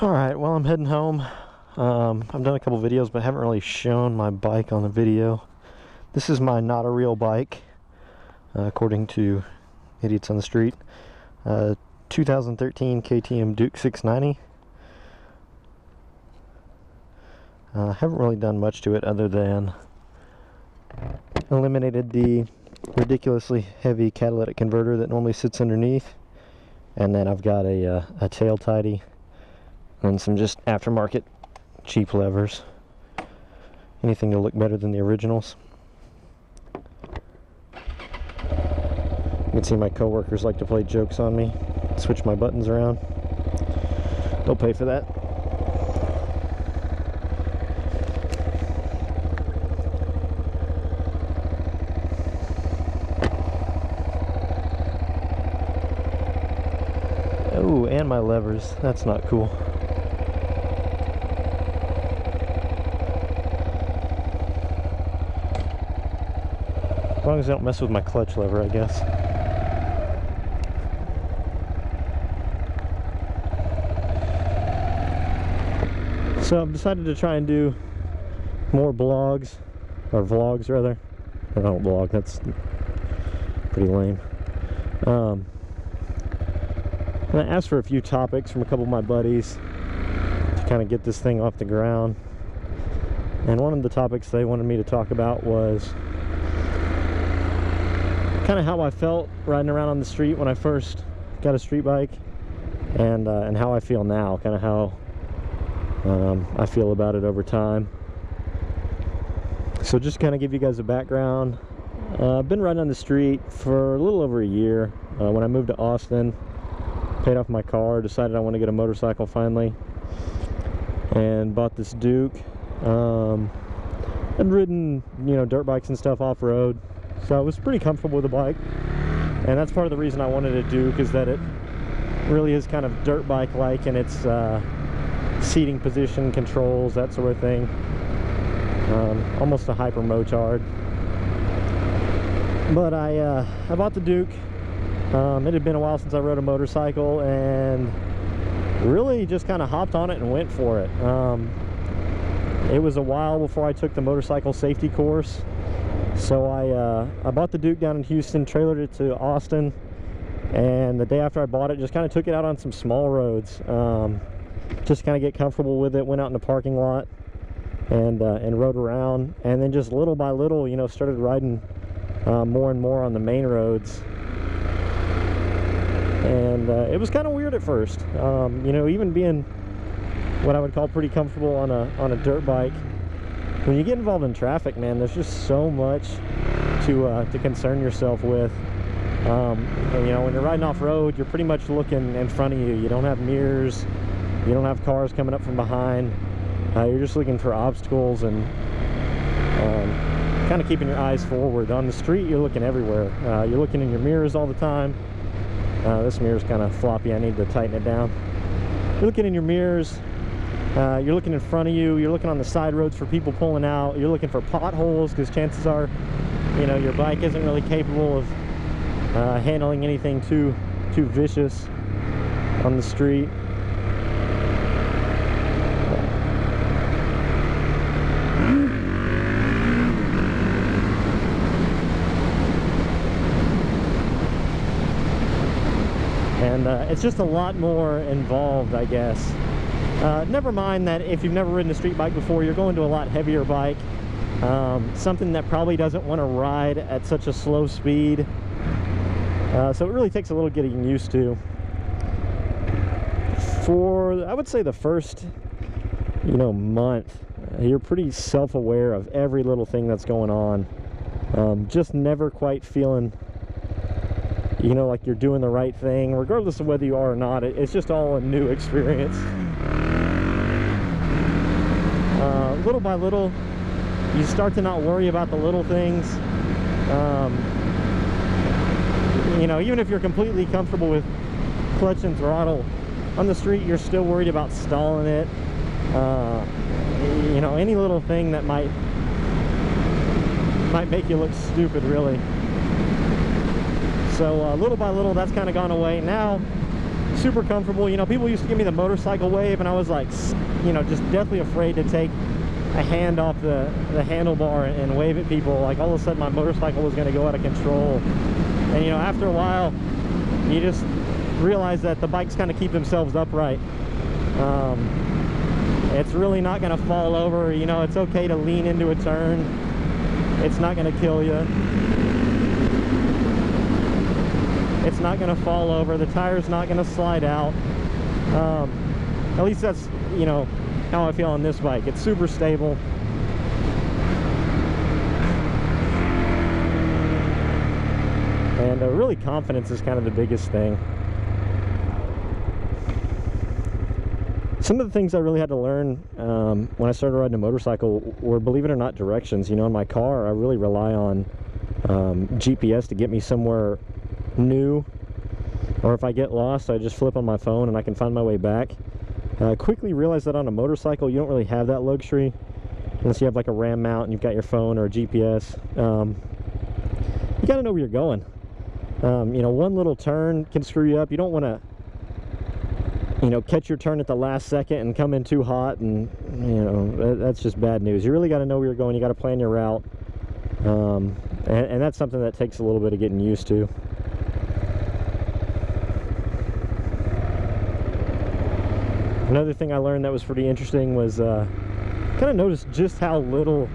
Alright, well, I'm heading home. I've done a couple videos, but haven't really shown my bike on the video. This is my not a real bike, according to idiots on the street. 2013 KTM Duke 690. Haven't really done much to it other than eliminated the ridiculously heavy catalytic converter that normally sits underneath, and then I've got a tail tidy and some just aftermarket cheap levers. Anything to look better than the originals. You can see my coworkers like to play jokes on me, switch my buttons around. They'll pay for that. Oh, and my levers. That's not cool. As long as I don't mess with my clutch lever, I guess. So I've decided to try and do more blogs, or vlogs rather. I don't blog, that's pretty lame. And I asked for a few topics from a couple of my buddies to kind of get this thing off the ground. And one of the topics they wanted me to talk about was kind of how I felt riding around on the street when I first got a street bike, and how I feel now, kind of how I feel about it over time. So just kind of give you guys a background. I've been riding on the street for a little over a year. When I moved to Austin, paid off my car, decided I want to get a motorcycle finally, and bought this Duke. I'd ridden, dirt bikes and stuff off-road, so I was pretty comfortable with the bike, and that's part of the reason I wanted a Duke, is that it really is kind of dirt bike-like in its seating position, controls, that sort of thing. Almost a hyper motard. But I bought the Duke. It had been a while since I rode a motorcycle, and really just kind of hopped on it and went for it. It was a while before I took the motorcycle safety course, so I bought the Duke down in Houston, trailered it to Austin, and the day after I bought it, just kind of took it out on some small roads, just kind of get comfortable with it. Went out in the parking lot and rode around, and then just little by little, started riding more and more on the main roads. And it was kind of weird at first, even being what I would call pretty comfortable on a dirt bike. When you get involved in traffic, man, there's just so much to concern yourself with. When you're riding off road, you're pretty much looking in front of you. You don't have mirrors, you don't have cars coming up from behind. You're just looking for obstacles and kind of keeping your eyes forward. On the street, you're looking everywhere. You're looking in your mirrors all the time. This mirror's kind of floppy. I need to tighten it down. You're looking in your mirrors. You're looking in front of you. You're looking on the side roads for people pulling out. You're looking for potholes, because chances are, your bike isn't really capable of handling anything too vicious on the street. And it's just a lot more involved, I guess. Never mind that if you've never ridden a street bike before, you're going to a lot heavier bike. Something that probably doesn't want to ride at such a slow speed. So it really takes a little getting used to. For, I would say, the first, month, you're pretty self-aware of every little thing that's going on. Just never quite feeling like you're doing the right thing, regardless of whether you are or not. It's just all a new experience. Little by little, you start to not worry about the little things. Even if you're completely comfortable with clutch and throttle, on the street you're still worried about stalling it. Any little thing that might make you look stupid, really. So little by little, that's kind of gone away. Now super comfortable. You know, people used to give me the motorcycle wave, and I was like, you know, just deathly afraid to take a hand off the handlebar and wave at people. Like, all of a sudden my motorcycle was going to go out of control. And, you know, after a while, you just realize that the bikes kind of keep themselves upright. It's really not going to fall over. You know, it's okay to lean into a turn. It's not going to kill you. It's not going to fall over. The tire's not going to slide out. At least that's, you know, how I feel on this bike. It's super stable. And really, confidence is kind of the biggest thing. Some of the things I really had to learn when I started riding a motorcycle were, believe it or not, directions. You know, in my car, I really rely on GPS to get me somewhere new, or if I get lost, I just flip on my phone and I can find my way back. I quickly realized that on a motorcycle, you don't really have that luxury unless you have like a RAM mount and you've got your phone or a GPS. You got to know where you're going. You know, one little turn can screw you up. You don't want to, you know, catch your turn at the last second and come in too hot, and, you know, that's just bad news. You really got to know where you're going. You got to plan your route, and that's something that takes a little bit of getting used to. Another thing I learned that was pretty interesting was kind of noticed just how little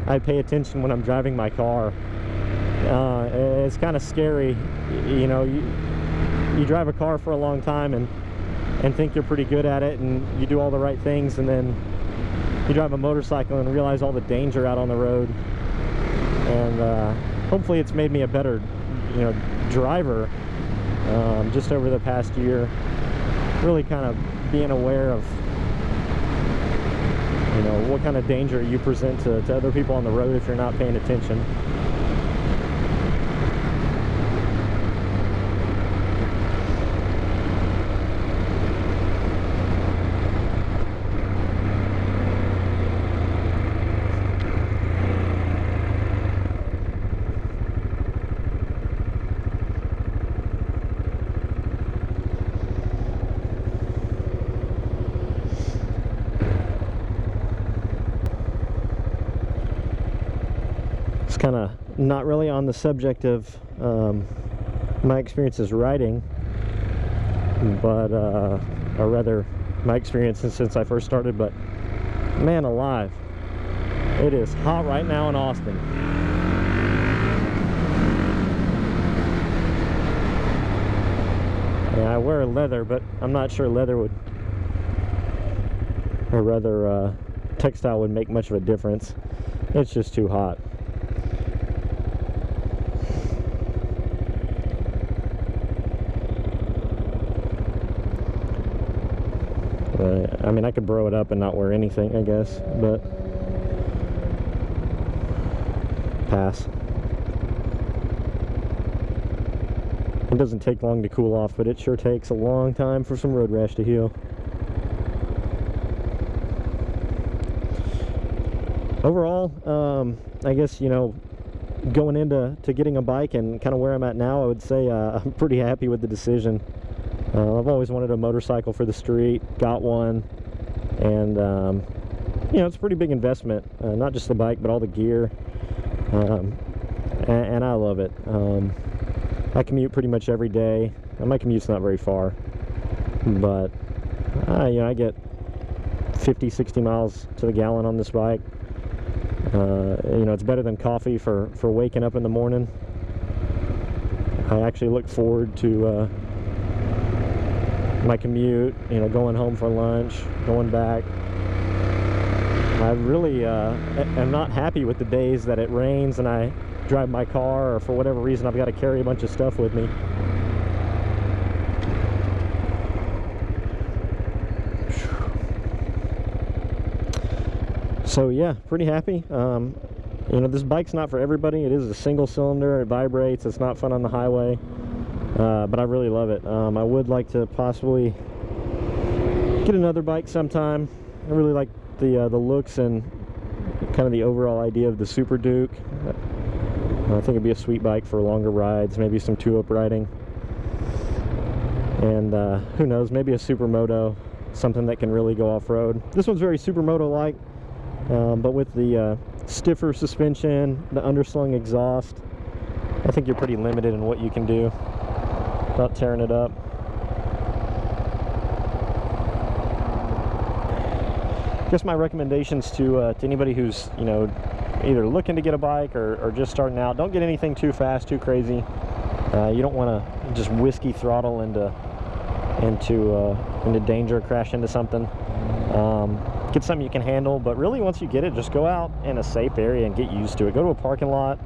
I pay attention when I'm driving my car. It's kind of scary. You know, you drive a car for a long time and think you're pretty good at it, and you do all the right things, and then you drive a motorcycle and realize all the danger out on the road. And hopefully it's made me a better, you know, driver just over the past year. Really kind of being aware of, you know, what kind of danger you present to other people on the road if you're not paying attention. Kind of not really on the subject of my experiences riding, but or rather my experiences since I first started. But man alive, it is hot right now in Austin. Yeah, I wear leather, but I'm not sure leather would, or rather textile would make much of a difference. It's just too hot. I mean, I could bro it up and not wear anything, I guess, but pass. It doesn't take long to cool off, but it sure takes a long time for some road rash to heal. Overall, I guess, you know, going into getting a bike and kind of where I'm at now, I would say I'm pretty happy with the decision. I've always wanted a motorcycle for the street, got one, and you know, it's a pretty big investment, not just the bike but all the gear, and I love it. I commute pretty much every day. My commute's not very far, but you know, I get 50-60 miles to the gallon on this bike. You know, it's better than coffee for waking up in the morning. I actually look forward to my commute, you know, going home for lunch, going back. I really am not happy with the days that it rains and I drive my car, or for whatever reason I've got to carry a bunch of stuff with me. So yeah, pretty happy. You know, this bike's not for everybody. It is a single cylinder, it vibrates, it's not fun on the highway. But I really love it. I would like to possibly get another bike sometime. I really like the looks and kind of the overall idea of the Super Duke. I think it'd be a sweet bike for longer rides, maybe some two-up riding. And who knows, maybe a supermoto, something that can really go off-road. This one's very supermoto-like, but with the stiffer suspension, the underslung exhaust, I think you're pretty limited in what you can do without tearing it up. I guess my recommendations to anybody who's, you know, either looking to get a bike or just starting out, don't get anything too fast, too crazy. You don't want to just whiskey throttle into danger, crash into something. Get something you can handle, but really once you get it, just go out in a safe area and get used to it. Go to a parking lot,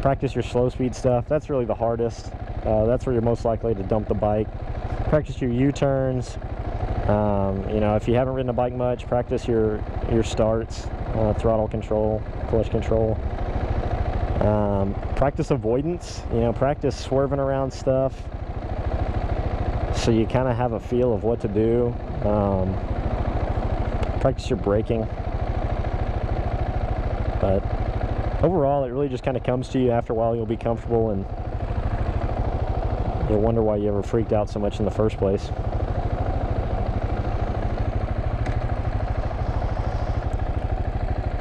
practice your slow speed stuff. That's really the hardest. That's where you're most likely to dump the bike. Practice your U-turns. You know, if you haven't ridden a bike much, practice your starts, throttle control, clutch control. Practice avoidance, you know, practice swerving around stuff so you kind of have a feel of what to do. Practice your braking. But overall, it really just kind of comes to you. After a while, you'll be comfortable and you'll wonder why you ever freaked out so much in the first place.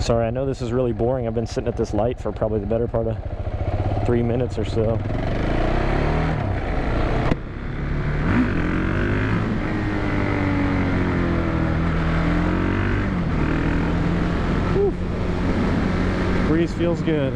Sorry, I know this is really boring. I've been sitting at this light for probably the better part of 3 minutes or so. Whew. Breeze feels good.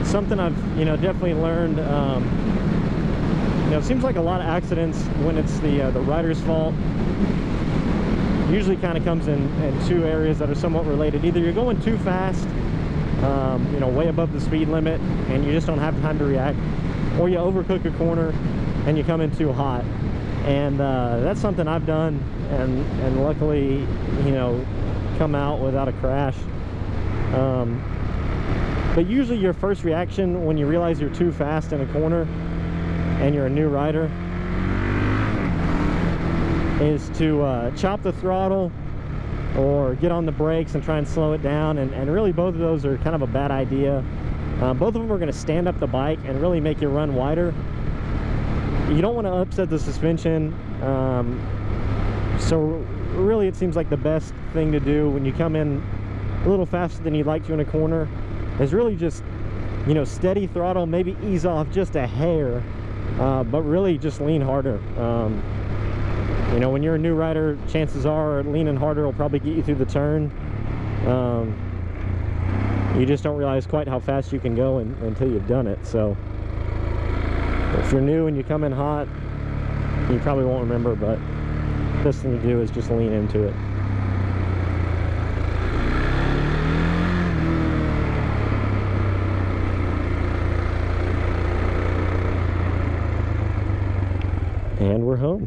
Something I've, you know, definitely learned. You know, it seems like a lot of accidents when it's the rider's fault usually kind of comes in two areas that are somewhat related. Either you're going too fast, you know, way above the speed limit, and you just don't have time to react, or you overcook a corner and you come in too hot. And that's something I've done, and luckily, you know, come out without a crash. But usually your first reaction when you realize you're too fast in a corner and you're a new rider is to chop the throttle or get on the brakes and try and slow it down. And really both of those are kind of a bad idea. Both of them are going to stand up the bike and really make you run wider. You don't want to upset the suspension. So really it seems like the best thing to do when you come in a little faster than you'd like to in a corner is really just, you know, steady throttle, maybe ease off just a hair, but really just lean harder. You know, when you're a new rider, chances are leaning harder will probably get you through the turn. You just don't realize quite how fast you can go until you've done it. So if you're new and you come in hot, you probably won't remember, but the best thing to do is just lean into it. And we're home.